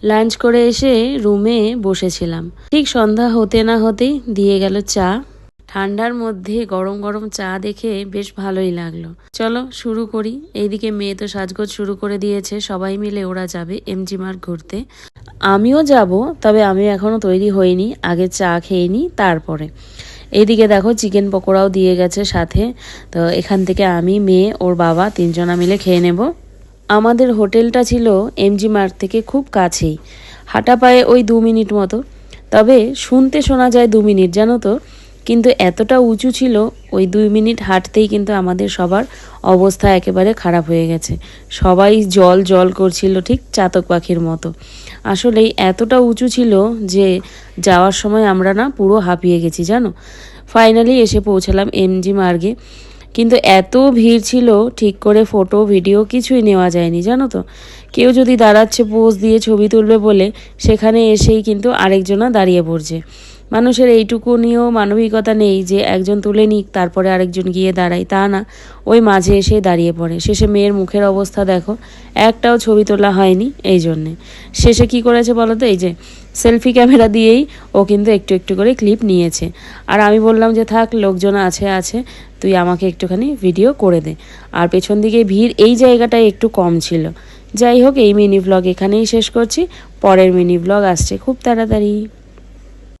Lunch করে এসে রুমে বসেছিলাম। ঠিক সন্ধ্যা হতে না হতেই দিয়ে গেল চা। ঠান্ডার মধ্যে গরম গরম চা দেখে বেশ ভালোই লাগলো। চলো শুরু করি। এইদিকে মেয়ে তো সাজগোজ শুরু করে দিয়েছে, সবাই মিলে ওরা যাবে এমজি মার্ট ঘুরতে। আমিও যাব, তবে আমি এখনো তৈরি হইনি, আগে চা খেয়ে নিই তারপরে। এইদিকে দেখো চিকেন পকোড়াও দিয়ে গেছে সাথে। তো এখান থেকে আমি, মেয়ে, ওর বাবা তিনজনা মিলে খেয়ে নেব। আমাদের হোটেলটা ছিল এমজি মার্ট থেকে খুব কাছেই, হাঁটা পায়ে ওই 2 মিনিট মতো। তবে শুনতে শোনা যায় 2 মিনিট, জানো তো, কিন্তু এতটা উঁচু ছিল, ওই 2 মিনিট হাঁটতেই কিন্তু আমাদের সবার অবস্থা একেবারে খারাপ হয়ে গেছে। সবাই জল জল করছিল, ঠিক চাতক পাখির মতো। আসলেই এতটা উঁচু ছিল যে যাওয়ার সময় আমরা না পুরো হাঁপিয়ে গেছি, জানো। ফাইনালি এসে পৌঁছালাম এমজি মার্গে, কিন্তু এত ভিড় ছিল, ঠিক করে ফটো ভিডিও কিছুই নেওয়া যায়নি, জানো তো। কেউ যদি দাঁড়াচ্ছে পোজ দিয়ে ছবি তুলবে বলে, সেখানে এসেই কিন্তু আরেকজনা দাঁড়িয়ে পড়ছে। মানুষের এইটুকু নিয়েও মানবিকতা নেই যে একজন তুলে নিক তারপরে আরেকজন গিয়ে দাঁড়ায়, তা না, ওই মাঝে এসে দাঁড়িয়ে পড়ে। শেষে মেয়ের মুখের অবস্থা দেখো, একটাও ছবি তোলা হয়নি। এই জন্যে শেষে কি করেছে বলো তো, এই যে সেলফি ক্যামেরা দিয়েই ও কিন্তু একটু একটু করে ক্লিপ নিয়েছে। আর আমি বললাম যে থাক, লোকজন আছে, তুই আমাকে একটুখানি ভিডিও করে দে। আর পেছন দিকে ভিড় এই জায়গাটায় একটু কম ছিল। যাই হোক, এই মিনি ব্লগ এখানেই শেষ করছি। পরের মিনি ব্লগ আসছে খুব তাড়াতাড়ি।